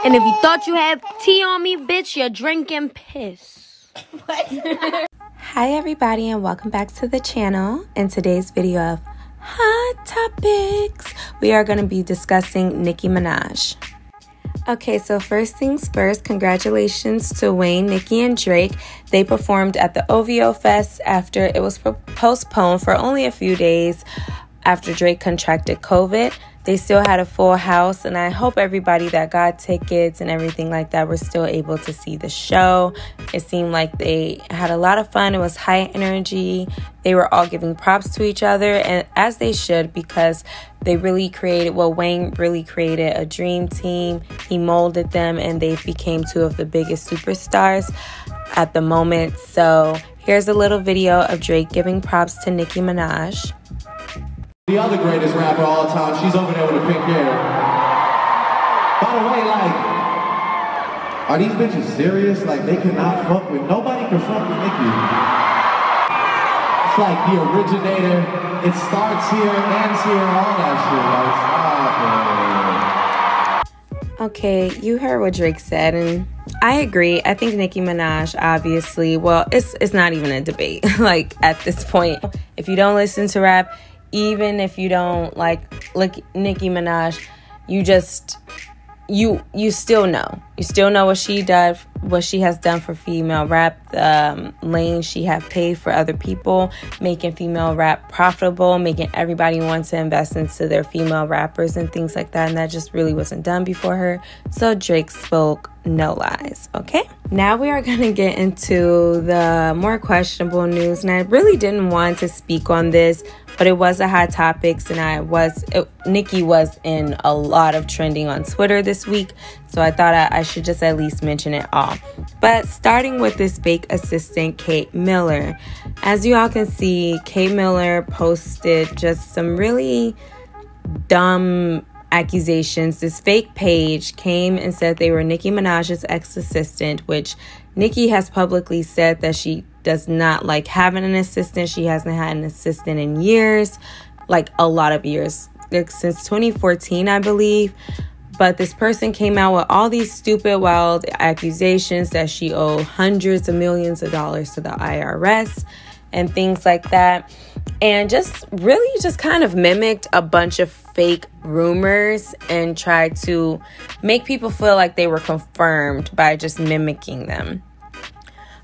And if you thought you had tea on me, bitch, you're drinking piss. What? Hi everybody and welcome back to the channel. In today's video of Hot Topics, we are going to be discussing Nicki Minaj. Okay, so first things first, congratulations to Wayne, Nicki, and Drake. They performed at the OvO Fest after it was postponed for only a few days after Drake contracted COVID. They still had a full house, and I hope everybody that got tickets and everything like that were still able to see the show. It seemed like they had a lot of fun. It was high energy. They were all giving props to each other, and as they should, because they really created, well, Wayne really created a dream team. He molded them, and they became two of the biggest superstars at the moment. So here's a little video of Drake giving props to Nicki Minaj. The other greatest rapper of all time, she's over there with the pink hair. By the way, like, are these bitches serious? Like, they cannot fuck with, nobody can fuck with Nicki. It's like the originator, it starts here, ends here, all that shit. Like, stop it. Okay, you heard what Drake said, and I agree. I think Nicki Minaj, obviously, well, it's not even a debate. Like, at this point, if you don't listen to rap, even if you don't like Nicki Minaj, you still know. You still know what she does, what she has done for female rap, the lane she have paved for other people, making female rap profitable, making everybody want to invest into their female rappers and things like that. And that just really wasn't done before her. So Drake spoke no lies, okay? Now we are going to get into the more questionable news. And I really didn't want to speak on this, but it was a hot topics, and Nicki was in a lot of trending on Twitter this week, so I thought I should just at least mention it all. But starting with this fake assistant, Kate Miller. As you all can see, Kate Miller posted just some really dumb accusations. This fake page came and said they were Nicki Minaj's ex-assistant, which Nicki has publicly said that she does not like having an assistant. She hasn't had an assistant in years, like a lot of years, like since 2014, I believe. But this person came out with all these stupid, wild accusations that she owed hundreds of millions of dollars to the IRS and things like that. And just kind of mimicked a bunch of fake rumors and tried to make people feel like they were confirmed by just mimicking them.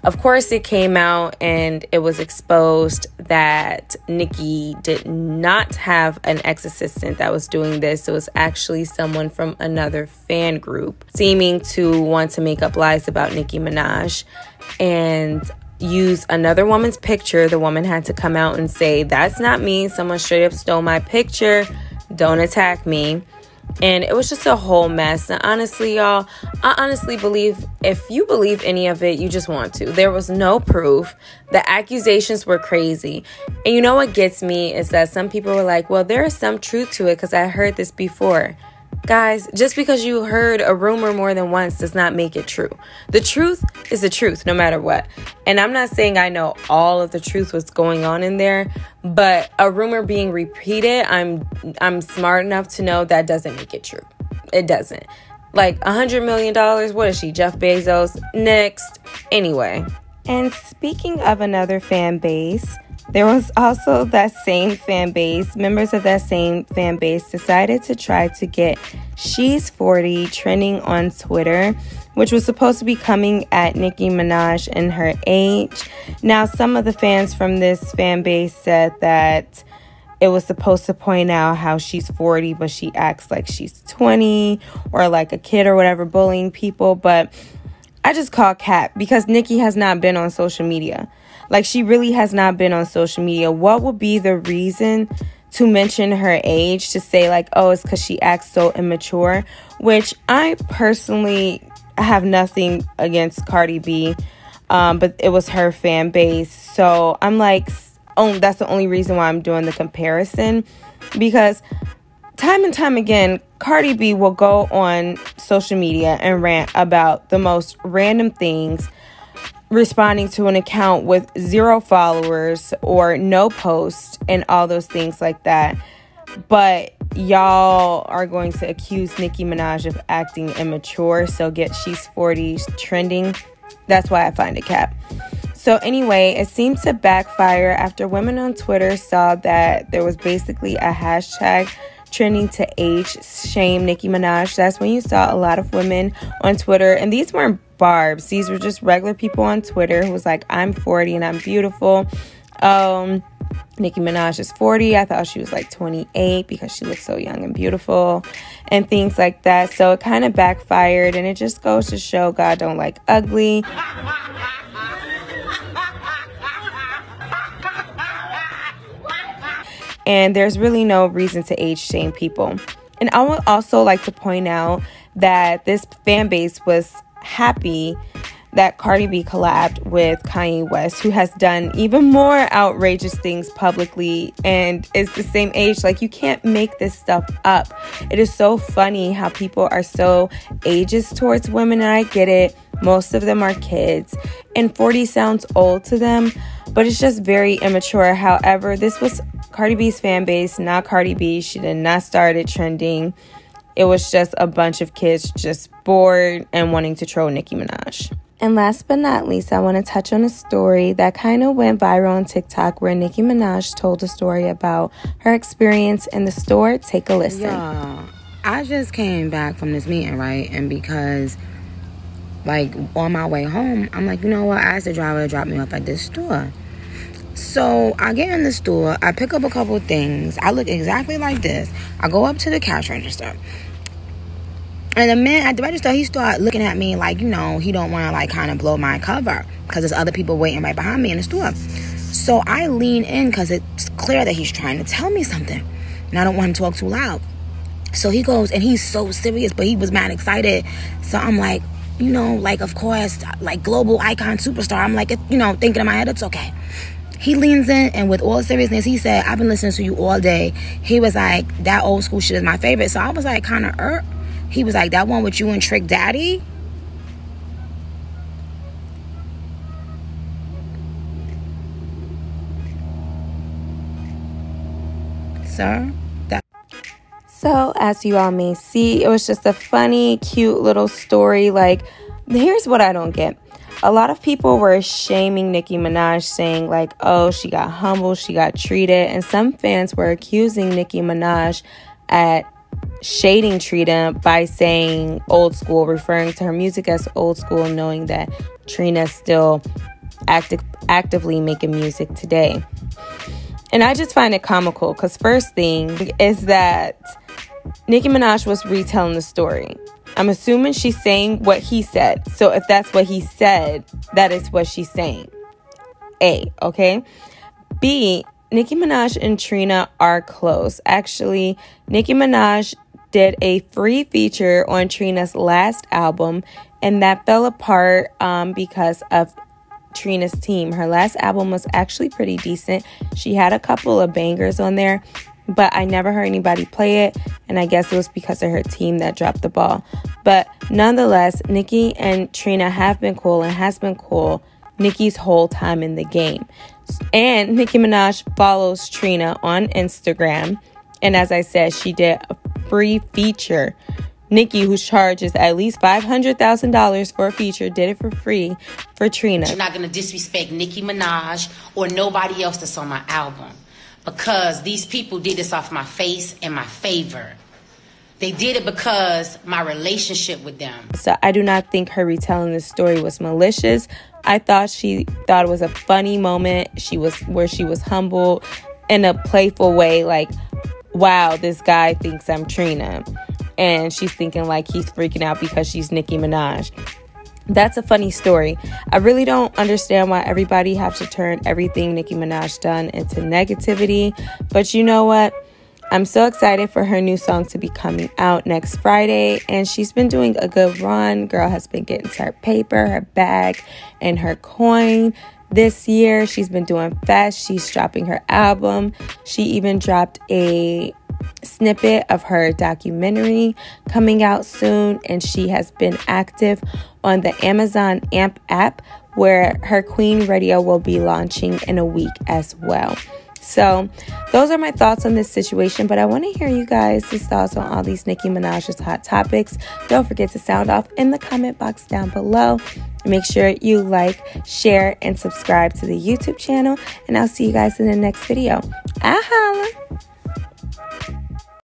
Of course, it came out and it was exposed that Nicki did not have an ex-assistant that was doing this. It was actually someone from another fan group seeming to want to make up lies about Nicki Minaj and use another woman's picture. The woman had to come out and say, "That's not me. Someone straight up stole my picture. Don't attack me." And it was just a whole mess. And honestly, y'all, I honestly believe if you believe any of it, you just want to. There was no proof. The accusations were crazy. And you know what gets me is that some people were like, well, there is some truth to it because I heard this before. Guys, just because you heard a rumor more than once does not make it true. The truth is the truth, no matter what. And I'm not saying I know all of the truth what's going on in there, but a rumor being repeated, I'm smart enough to know that doesn't make it true. It doesn't. Like $100 million, what is she, Jeff Bezos? Next. Anyway. And speaking of another fan base, there was also that same fan base. Members of that same fan base decided to try to get She's 40 trending on Twitter, which was supposed to be coming at Nicki Minaj and her age. Now, some of the fans from this fan base said that it was supposed to point out how she's 40, but she acts like she's 20 or like a kid or whatever, bullying people. But I just call cap because Nicki has not been on social media. Like, she really has not been on social media. What would be the reason to mention her age, to say like, oh, it's because she acts so immature, which I personally have nothing against Cardi B, but it was her fan base. So I'm like, oh, that's the only reason why I'm doing the comparison, because time and time again, Cardi B will go on social media and rant about the most random things, responding to an account with 0 followers or no post and all those things like that. But y'all are going to accuse Nicki Minaj of acting immature. So she's 40 trending. That's why I find it cap. So anyway, it seemed to backfire after women on Twitter saw that there was basically a hashtag trending to age shame Nicki Minaj. That's when you saw a lot of women on Twitter, and these weren't barbs. These were just regular people on Twitter who was like, I'm 40 and I'm beautiful. Nicki Minaj is 40. I thought she was like 28 because she looks so young and beautiful and things like that. So it kind of backfired, and it just goes to show God don't like ugly. And there's really no reason to age shame people. And I would also like to point out that this fan base was happy that Cardi B collabed with Kanye West, who has done even more outrageous things publicly and is the same age. Like, you can't make this stuff up. It is so funny how people are so ageist towards women, and I get it. Most of them are kids, and 40 sounds old to them, but it's just very immature. However, this was Cardi B's fan base, not Cardi B. She did not start it trending. It was just a bunch of kids just bored and wanting to troll Nicki Minaj. And last but not least, I want to touch on a story that kind of went viral on TikTok where Nicki Minaj told a story about her experience in the store. Take a listen. Y'all, I just came back from this meeting, right? And because, like, on my way home, I'm like, you know what? I asked the driver to drop me off at this store. So I get in the store, I pick up a couple of things. I look exactly like this. I go up to the cash register. And the man at the register, he started looking at me like, you know, he don't want to, like, kind of blow my cover because there's other people waiting right behind me in the store. So I lean in because it's clear that he's trying to tell me something. And I don't want him to talk too loud. So he goes, and he's so serious, but he was mad excited. So I'm like, you know, like, of course, like, global icon superstar. I'm like, you know, thinking in my head, it's okay. He leans in, and with all seriousness, he said, I've been listening to you all day. He was like, that old school shit is my favorite. So I was like, kind of He was like, that one with you and Trick Daddy? Sir? So, as you all may see, it was just a funny, cute little story. Like, here's what I don't get. A lot of people were shaming Nicki Minaj, saying like, oh, she got humbled, she got treated. And some fans were accusing Nicki Minaj at shading Trina by saying old school, referring to her music as old school, knowing that Trina's still actively making music today. And I just find it comical because first thing is that Nicki Minaj was retelling the story. I'm assuming she's saying what he said. So if that's what he said, that is what she's saying. A, okay? B, Nicki Minaj and Trina are close. Actually, Nicki Minaj did a free feature on Trina's last album, and that fell apart because of Trina's team. Her last album was actually pretty decent. She had a couple of bangers on there, but I never heard anybody play it, and I guess it was because of her team that dropped the ball. But nonetheless, Nicki and Trina have been cool and has been cool Nicki's whole time in the game. And Nicki Minaj follows Trina on Instagram, and as I said, she did a free feature. Nicki, who charges at least $500,000 for a feature, did it for free for Trina. You're not going to disrespect Nicki Minaj or nobody else that's on my album, because these people did this off my face and my favor. They did it because my relationship with them. So I do not think her retelling this story was malicious. I thought she thought it was a funny moment. She was humble in a playful way, like, wow, this guy thinks I'm Trina. And she's thinking like he's freaking out because she's Nicki Minaj. That's a funny story. I really don't understand why everybody has to turn everything Nicki Minaj done into negativity. But you know what? I'm so excited for her new song to be coming out next Friday. And she's been doing a good run. Girl has been getting to her paper, her bag, and her coin. This year, she's been doing fast. She's dropping her album. She even dropped a snippet of her documentary coming out soon, and she has been active on the Amazon Amp app, where her Queen Radio will be launching in a week as well. So those are my thoughts on this situation, but I want to hear you guys' thoughts on all these Nicki Minaj's hot topics. Don't forget to sound off in the comment box down below. Make sure you like, share, and subscribe to the YouTube channel, and I'll see you guys in the next video. Holla!